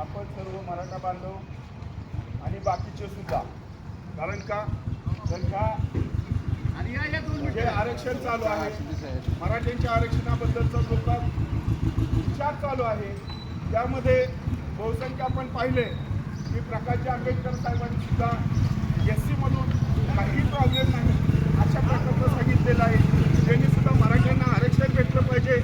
आपण सर्व मराठा बांधव आणि बाकीचे सुद्धा, कारण का त्यांचा जे आरक्षण चालू आहे, मराठ्यांच्या आरक्षणाबद्दलचा जो का विचार चालू आहे, त्यामध्ये बहुसंख्य आपण पाहिले की प्रकाशजी आंबेडकर साहेबांनी सुद्धा SC मधून काही प्रॉब्लेम नाही अशा प्रकारचं सांगितलेलं आहे. त्यांनी सुद्धा मराठ्यांना आरक्षण भेटलं पाहिजे.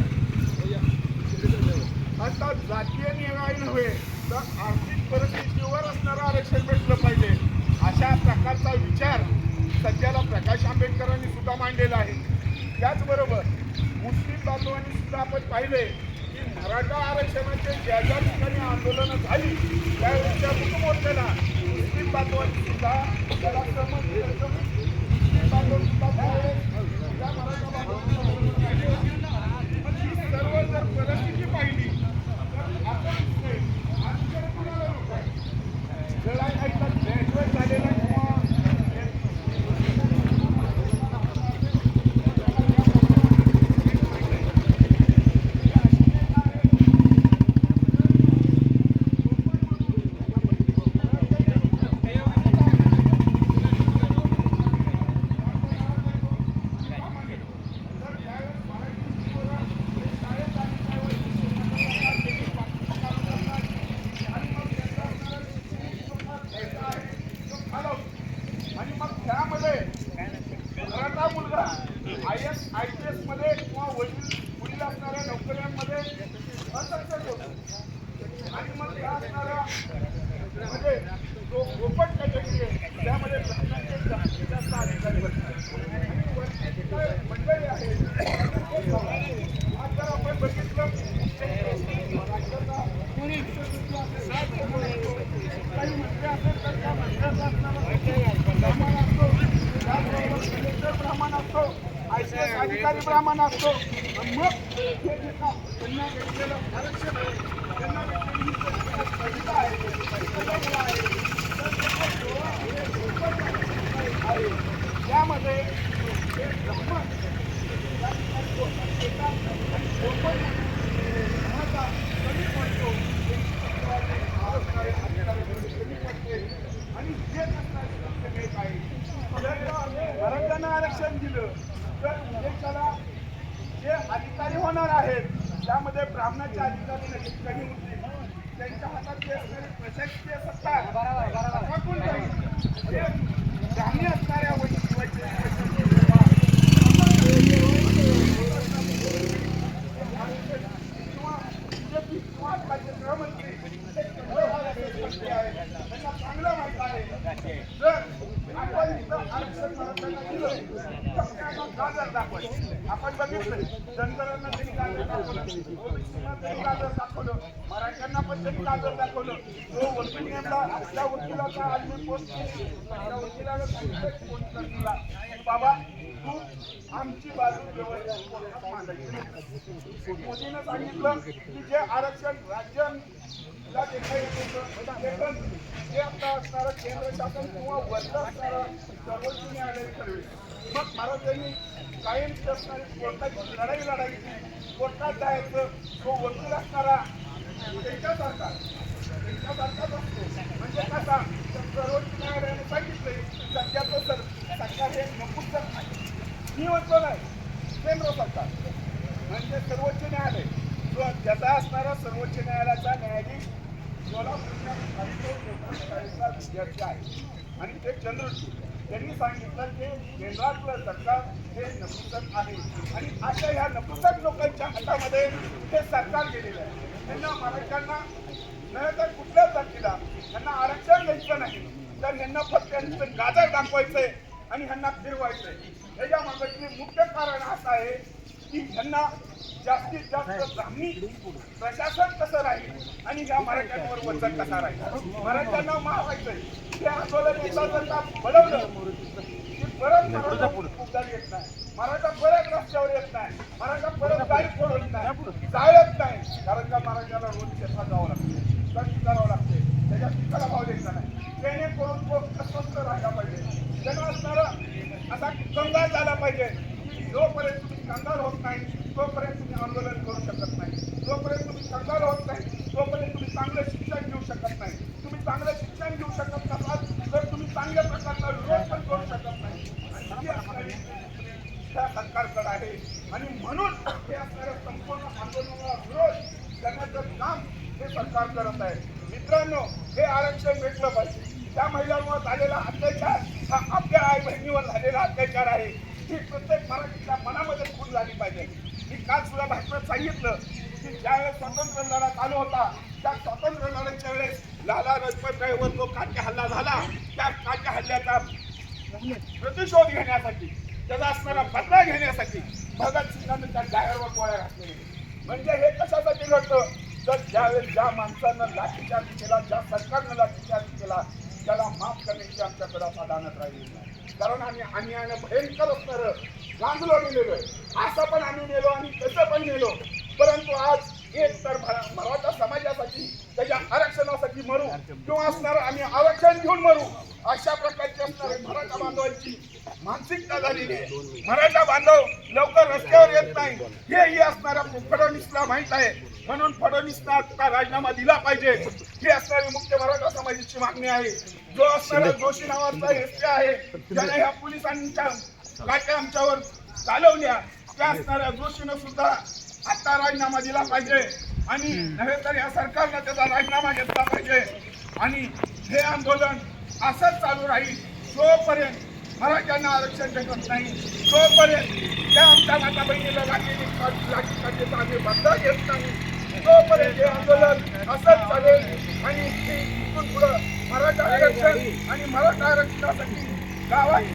आता जातीय न्याय नव्हे तर आर्थिक परिस्थितीवर असणारं आरक्षण भेटलं पाहिजे, अशा प्रकारचा विचार सध्याला प्रकाश आंबेडकरांनी सुद्धा मांडलेला आहे. त्याचबरोबर मुस्लिम बांधवांनी सुद्धा आपण पाहिले की मराठा आरक्षणाचे ज्या ज्या ठिकाणी आंदोलनं झाली त्यावेळेच्या मोर्चाला मुस्लिम बांधवांनी सुद्धा त्याला मुस्लिम बांधव सुद्धा त्या मराठा बांधवांनी सर्व जर परिस्थिती पाहिली तर आपण जरा काही ग्रॅज्युएट झालेला आणि मग त्यामध्ये मराठा मुलगा IAS मध्ये किंवा वडील असणाऱ्या नोकऱ्यांमध्ये असक्सेस होतो आणि मग त्या असणाऱ्या म्हणजे जो ओपन कॅटेगरी आहे त्यामध्ये जास्तीत जास्त अधिकारी मंडळी आहे. आज जर आपण बघितलं काही मंत्री असेल तर त्या मंत्र्याचा ब्राह्मण असतो, ICS अधिकारी ब्राह्मण असतो. मग त्यांना भेटलेलं आरक्षण त्यांना भेटलेली त्यामध्ये आणि जे मराठ्यांना आरक्षण दिलं तर देशाला जे अधिकारी होणार आहेत त्यामध्ये ब्राह्मणाचे अधिकारी नक्की कमी होतील. त्यांच्या हातात जे असणारी प्रशासकीय सत्ता टाकून जाईल. जे ग्रामीण असणाऱ्या गृहमंत्री त्यांना चांगलं माहित आहे जर आपण इथं आरक्षण मराठ्यांना दिलं तर गाजर दाखवायचं. आपण बघितलं जनगणना त्यांनी गाजर दाखवलं, ओबीसीना त्यांनी गाजर दाखवलं, मराठ्यांना पण त्यांनी गाजर दाखवलं. जो वकील नेमला त्या वकिलाचा आदमी पोस्ट केली, त्या वकिलाला पोस्ट दिला बाबा तू आमची बाजू व्यवस्थित मांडायची. मोदीनं सांगितलं की जे आरक्षण राज्याला देता येत होतं जे आता असणारं केंद्र शासन किंवा वरचं असणारं सर्वोच्च न्यायालय ठरवेल. मग महाराजांनी कायम असणारी कोर्टाची लढाई लढायची, कोर्टात जायचं. तो वकील असणारा त्यांच्यासारखाच असतो. म्हणजे कसा तर सर्वोच्च न्यायालयाने सांगितलंय सध्याचं सरकार हे नपुसक नाही. मी म्हणतो नाही, केंद्र सरकार म्हणजे सर्वोच्च न्यायालय जो ज्याचा असणारा सर्वोच्च न्यायालयाचा न्यायाधीश विद्यार्थी आहे आणि ते चंद्रचूड त्यांनी सांगितलं की केंद्रातलं सरकार हे नपुसक आहे आणि अशा ह्या नपुसक लोकांच्या हातामध्ये हे सरकार गेलेलं आहे. त्यांना मराठ्यांना नाही तर कुठल्याच जातीला त्यांना आरक्षण द्यायचं नाही, तर यांना फक्त यांचं गाजर दाखवायचंय आणि ह्यांना फिरवायचंय. ह्याच्या मागचं मुख्य कारण असं आहे की ह्यांना जास्तीत जास्त ब्राह्मी प्रशासन कसं राहील आणि ह्या मराठ्यांवर वचन कसा राहील. मराठ्यांना मावायचंय. ते आंदोलन एकदा जर का बळवलं की परत मराठा मुद्दा येत नाही, मराठा परत रस्त्यावर येत नाही, मराठा परत गाडी फोडत नाही, जाळत नाही. कारण का मराठ्याला रोज शेतात जावं लागते, कष्ट करावं लागते, त्याच्या पिकाला भाव द्यायचा नाही. जेणेकरून तो अस्वस्थ राहायला पाहिजे. त्यांना असणारा असा कंगाल झाला पाहिजे. जोपर्यंत तुम्ही कंगाल होत नाही तोपर्यंत तुम्ही आंदोलन करू शकत नाही. जोपर्यंत तुम्ही कंगाल होत नाही तोपर्यंत तुम्ही चांगलं शिक्षण घेऊ शकत नाही, तुम्ही चांगलं शिक्षण घेऊ शकत नसाल तर तुम्ही चांगल्या प्रकारचा विरोध पण करू शकत नाही. आणि ही असणारी त्या सरकारकडे आहे. आणि म्हणून हे असणाऱ्या संपूर्ण आंदोलनाला विरोध करण्याचं काम हे सरकार करत आहे. मित्रांनो, हे आरक्षण भेटलं पाहिजे. त्या महिलांवर झालेला अत्याचार हा आपल्या आई बहिणीवर झालेला अत्याचार आहे. ही प्रत्येक मराठीच्या मनामध्ये खून झाली पाहिजे. मी काल सुद्धा भाषणात सांगितलं की ज्यावेळेस स्वातंत्र्य लढा चालू होता त्या स्वातंत्र्य लढ्याच्या वेळेस लाला लजपत रायवर जो काटे हल्ला झाला, त्या काटे हल्ल्याचा प्रतिशोध घेण्यासाठी, त्याचा असणारा बदला घेण्यासाठी भगतसिंगांनी त्या जागेवर गोळ्या घातलेल्या. म्हणजे हे कशासाठी घडतं तर ज्यावेळेस ज्या माणसानं लाठीचार्ज केला, ज्या सरकारनं लाठीचार्ज केला, त्याला माफ करण्याची आमच्याकडे आता दानत राहिलेली नाही. कारण आम्ही अन्यायानं भयंकर असणारं गांजलो नेलेलो आहे. असं पण आम्ही नेलो आणि तसं पण नेलो. परंतु आज एक तर मराठा समाजासाठी त्याच्या आरक्षणासाठी मरू किंवा असणारं आम्ही आरक्षण घेऊन मरू, अशा प्रकारची असणारे मराठा बांधवांची मानसिकता झालेली आहे. मराठा बांधव लवकर रस्त्यावर येत नाही हेही असणाऱ्या फडणवीसला माहित आहे. म्हणून फडणवीसला आता राजीनामा दिला पाहिजे ही असणारी मुख्य मराठा समाजाची मागणी आहे. जो असणारा जोशी नावाचा एसपी आहे ज्याने ह्या पोलिसांच्या लाट्या आमच्यावर चालवल्या, त्या असणाऱ्या जोशीनं सुद्धा आता राजीनामा दिला पाहिजे. आणि नव्हे तर या सरकारनं त्याचा राजीनामा घेतला पाहिजे. आणि हे आंदोलन असंच चालू राहील जोपर्यंत मराठ्यांना आरक्षण भेटत नाही, तोपर्यंत त्या आमच्या माता बहिणीला लाठीचार्ज आम्ही बंद घेत नाही. तोपर्यंत हे आंदोलन असंच चालेल. आणि इथून पुढं मराठा आरक्षण आणि मराठा आरक्षणासाठी गावात